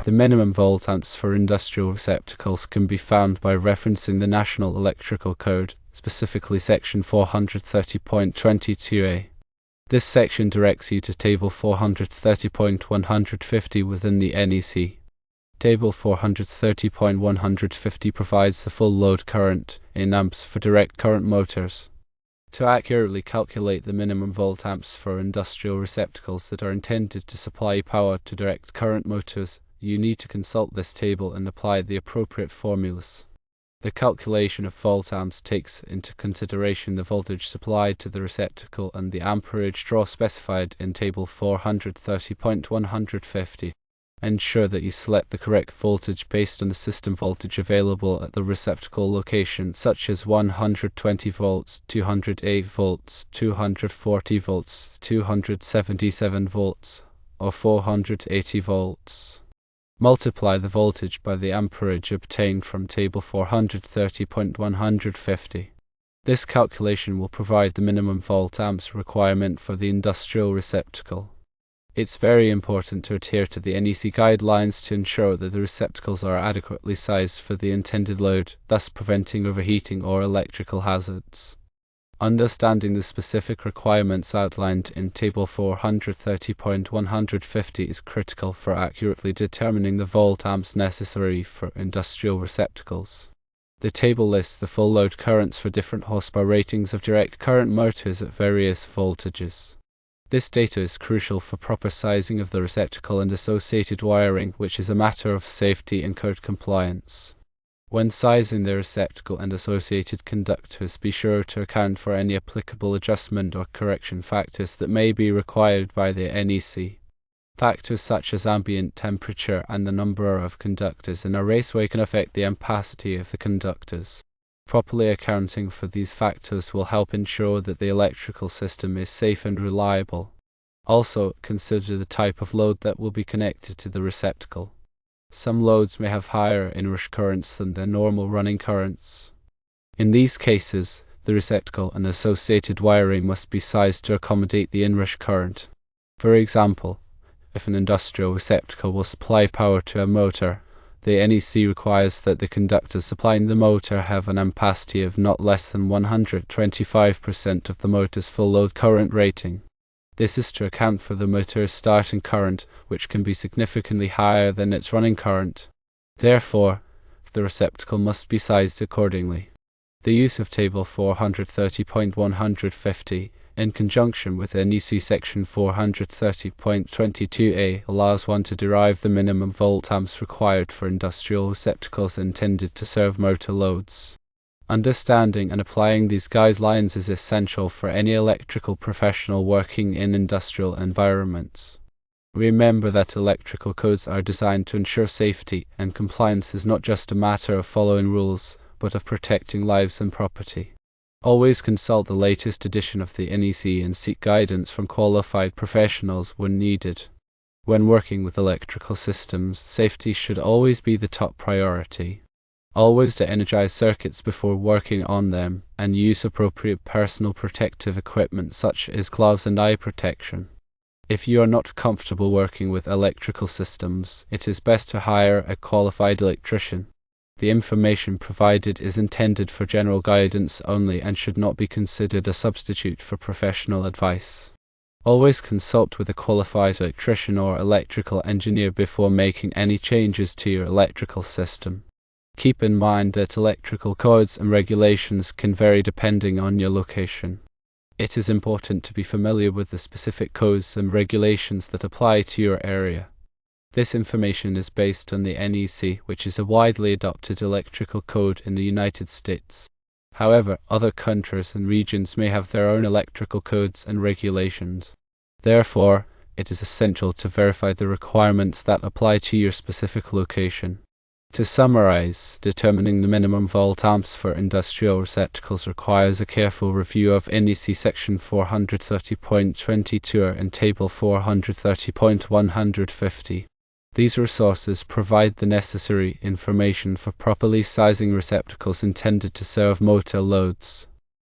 The minimum voltamps for industrial receptacles can be found by referencing the National Electrical Code, specifically section 430.22a. This section directs you to table 430.150 within the NEC. Table 430.150 provides the full load current in amps for direct current motors. To accurately calculate the minimum voltamps for industrial receptacles that are intended to supply power to direct current motors, you need to consult this table and apply the appropriate formulas. The calculation of voltamps takes into consideration the voltage supplied to the receptacle and the amperage draw specified in table 430.150. Ensure that you select the correct voltage based on the system voltage available at the receptacle location, such as 120 volts, 208 volts, 240 volts, 277 volts, or 480 volts. Multiply the voltage by the amperage obtained from table 430.150. This calculation will provide the minimum voltamps requirement for the industrial receptacle. It's very important to adhere to the NEC guidelines to ensure that the receptacles are adequately sized for the intended load, thus preventing overheating or electrical hazards. Understanding the specific requirements outlined in Table 430.150 is critical for accurately determining the voltamps necessary for industrial receptacles. The table lists the full load currents for different horsepower ratings of direct current motors at various voltages. This data is crucial for proper sizing of the receptacle and associated wiring, which is a matter of safety and code compliance. When sizing the receptacle and associated conductors, be sure to account for any applicable adjustment or correction factors that may be required by the NEC. Factors such as ambient temperature and the number of conductors in a raceway can affect the ampacity of the conductors. Properly accounting for these factors will help ensure that the electrical system is safe and reliable. Also, consider the type of load that will be connected to the receptacle. Some loads may have higher inrush currents than their normal running currents. In these cases, the receptacle and associated wiring must be sized to accommodate the inrush current. For example, if an industrial receptacle will supply power to a motor, the NEC requires that the conductors supplying the motor have an ampacity of not less than 125% of the motor's full load current rating. This is to account for the motor's starting current, which can be significantly higher than its running current. Therefore, the receptacle must be sized accordingly. The use of Table 430.150 in conjunction with NEC Section 430.22a allows one to derive the minimum voltamps required for industrial receptacles intended to serve motor loads. Understanding and applying these guidelines is essential for any electrical professional working in industrial environments. Remember that electrical codes are designed to ensure safety, and compliance is not just a matter of following rules, but of protecting lives and property. Always consult the latest edition of the NEC and seek guidance from qualified professionals when needed. When working with electrical systems, safety should always be the top priority. Always de-energize circuits before working on them, and use appropriate personal protective equipment such as gloves and eye protection. If you are not comfortable working with electrical systems, it is best to hire a qualified electrician. The information provided is intended for general guidance only and should not be considered a substitute for professional advice. Always consult with a qualified electrician or electrical engineer before making any changes to your electrical system. Keep in mind that electrical codes and regulations can vary depending on your location. It is important to be familiar with the specific codes and regulations that apply to your area. This information is based on the NEC, which is a widely adopted electrical code in the United States. However, other countries and regions may have their own electrical codes and regulations. Therefore, it is essential to verify the requirements that apply to your specific location. To summarize, determining the minimum voltamps for industrial receptacles requires a careful review of NEC Section 430.22 and Table 430.150. These resources provide the necessary information for properly sizing receptacles intended to serve motor loads.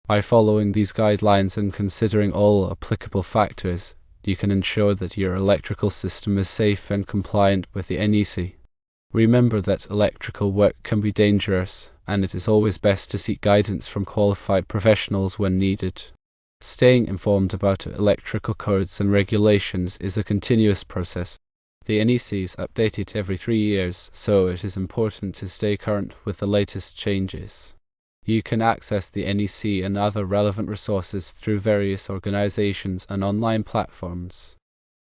By following these guidelines and considering all applicable factors, you can ensure that your electrical system is safe and compliant with the NEC. Remember that electrical work can be dangerous, and it is always best to seek guidance from qualified professionals when needed. Staying informed about electrical codes and regulations is a continuous process. The NEC is updated every 3 years, so it is important to stay current with the latest changes. You can access the NEC and other relevant resources through various organizations and online platforms.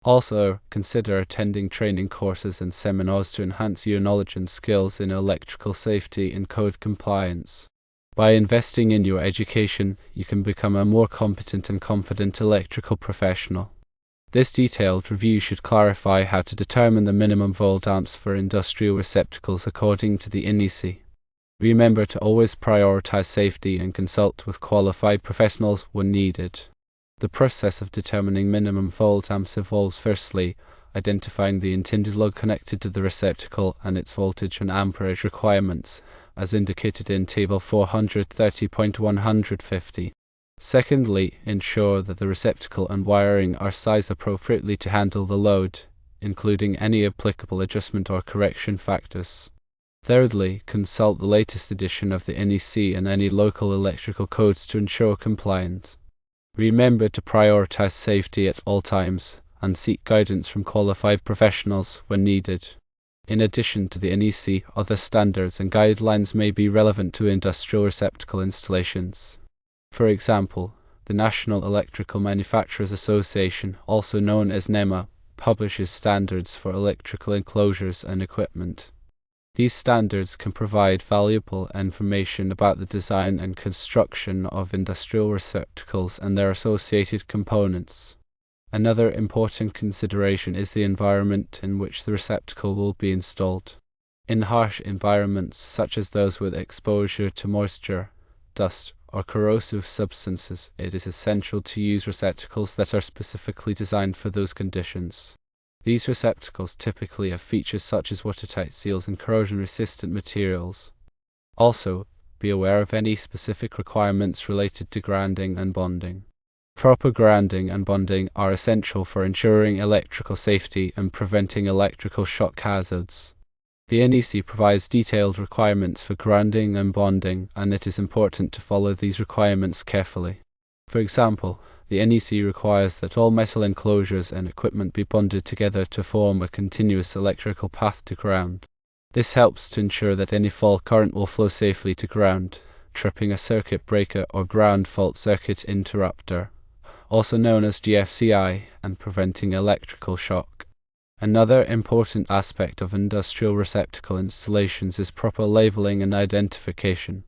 Also, consider attending training courses and seminars to enhance your knowledge and skills in electrical safety and code compliance. By investing in your education, you can become a more competent and confident electrical professional. This detailed review should clarify how to determine the minimum voltamps for industrial receptacles according to the NEC. Remember to always prioritize safety and consult with qualified professionals when needed. The process of determining minimum voltamps involves firstly identifying the intended load connected to the receptacle and its voltage and amperage requirements, as indicated in Table 430.150. Secondly, ensure that the receptacle and wiring are sized appropriately to handle the load, including any applicable adjustment or correction factors. Thirdly, consult the latest edition of the NEC and any local electrical codes to ensure compliance. Remember to prioritize safety at all times and seek guidance from qualified professionals when needed. In addition to the NEC, other standards and guidelines may be relevant to industrial receptacle installations. For example, the National Electrical Manufacturers Association, also known as NEMA, publishes standards for electrical enclosures and equipment. These standards can provide valuable information about the design and construction of industrial receptacles and their associated components. Another important consideration is the environment in which the receptacle will be installed. In harsh environments, such as those with exposure to moisture, dust, or corrosive substances, it is essential to use receptacles that are specifically designed for those conditions. These receptacles typically have features such as watertight seals and corrosion-resistant materials. Also, be aware of any specific requirements related to grounding and bonding. Proper grounding and bonding are essential for ensuring electrical safety and preventing electrical shock hazards. The NEC provides detailed requirements for grounding and bonding, and it is important to follow these requirements carefully. For example, the NEC requires that all metal enclosures and equipment be bonded together to form a continuous electrical path to ground. This helps to ensure that any fault current will flow safely to ground, tripping a circuit breaker or ground fault circuit interrupter, also known as GFCI, and preventing electrical shock. Another important aspect of industrial receptacle installations is proper labeling and identification.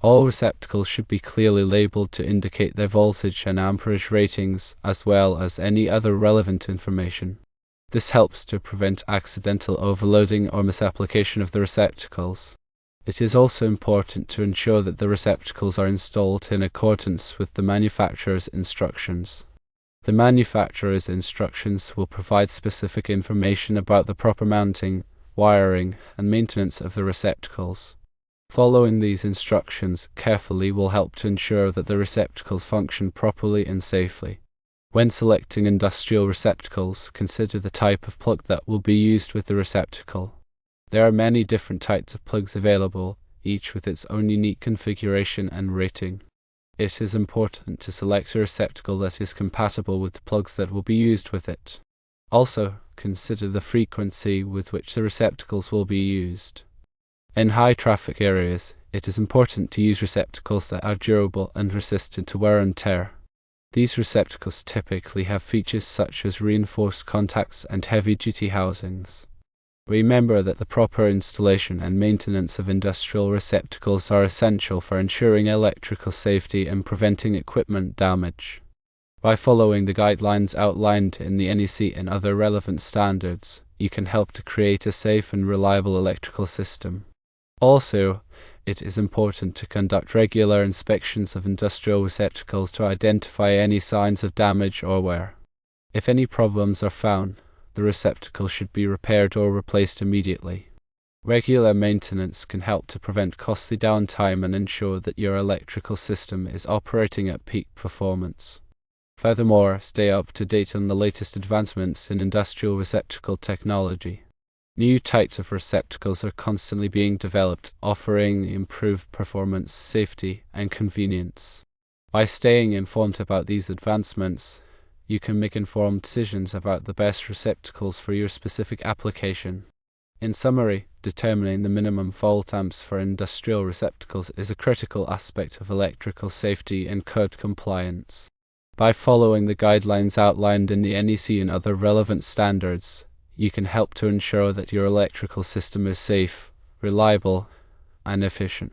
All receptacles should be clearly labeled to indicate their voltage and amperage ratings, as well as any other relevant information. This helps to prevent accidental overloading or misapplication of the receptacles. It is also important to ensure that the receptacles are installed in accordance with the manufacturer's instructions. The manufacturer's instructions will provide specific information about the proper mounting, wiring, and maintenance of the receptacles. Following these instructions carefully will help to ensure that the receptacles function properly and safely. When selecting industrial receptacles, consider the type of plug that will be used with the receptacle. There are many different types of plugs available, each with its own unique configuration and rating. It is important to select a receptacle that is compatible with the plugs that will be used with it. Also, consider the frequency with which the receptacles will be used. In high traffic areas, it is important to use receptacles that are durable and resistant to wear and tear. These receptacles typically have features such as reinforced contacts and heavy-duty housings. Remember that the proper installation and maintenance of industrial receptacles are essential for ensuring electrical safety and preventing equipment damage. By following the guidelines outlined in the NEC and other relevant standards, you can help to create a safe and reliable electrical system. Also, it is important to conduct regular inspections of industrial receptacles to identify any signs of damage or wear. If any problems are found, the receptacle should be repaired or replaced immediately. Regular maintenance can help to prevent costly downtime and ensure that your electrical system is operating at peak performance. Furthermore, stay up to date on the latest advancements in industrial receptacle technology. New types of receptacles are constantly being developed, offering improved performance, safety, and convenience. By staying informed about these advancements, you can make informed decisions about the best receptacles for your specific application. In summary, determining the minimum volt amps for industrial receptacles is a critical aspect of electrical safety and code compliance. By following the guidelines outlined in the NEC and other relevant standards, you can help to ensure that your electrical system is safe, reliable, and efficient.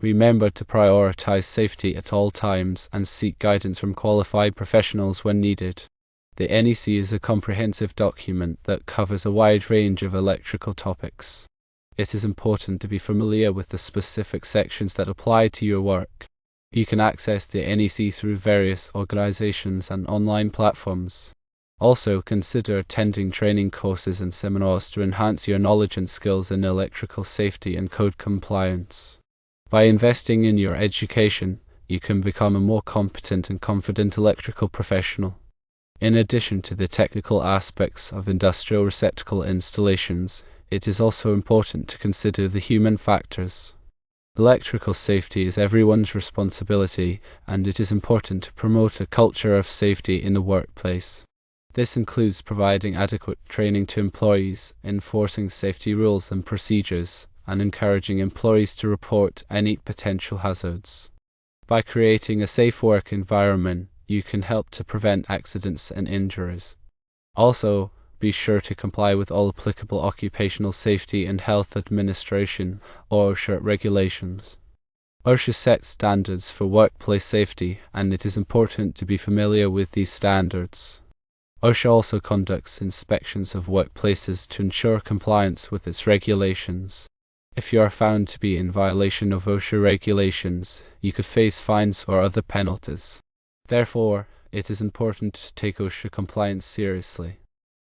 Remember to prioritize safety at all times and seek guidance from qualified professionals when needed. The NEC is a comprehensive document that covers a wide range of electrical topics. It is important to be familiar with the specific sections that apply to your work. You can access the NEC through various organizations and online platforms. Also, consider attending training courses and seminars to enhance your knowledge and skills in electrical safety and code compliance. By investing in your education, you can become a more competent and confident electrical professional. In addition to the technical aspects of industrial receptacle installations, it is also important to consider the human factors. Electrical safety is everyone's responsibility, and it is important to promote a culture of safety in the workplace. This includes providing adequate training to employees, enforcing safety rules and procedures, and encouraging employees to report any potential hazards. By creating a safe work environment, you can help to prevent accidents and injuries. Also, be sure to comply with all applicable Occupational Safety and Health Administration or OSHA regulations. OSHA sets standards for workplace safety, and it is important to be familiar with these standards. OSHA also conducts inspections of workplaces to ensure compliance with its regulations. If you are found to be in violation of OSHA regulations, you could face fines or other penalties. Therefore, it is important to take OSHA compliance seriously.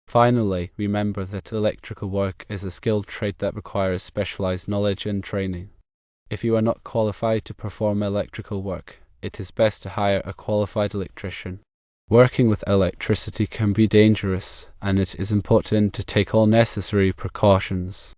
Finally, remember that electrical work is a skilled trade that requires specialized knowledge and training. If you are not qualified to perform electrical work, it is best to hire a qualified electrician. Working with electricity can be dangerous, and it is important to take all necessary precautions.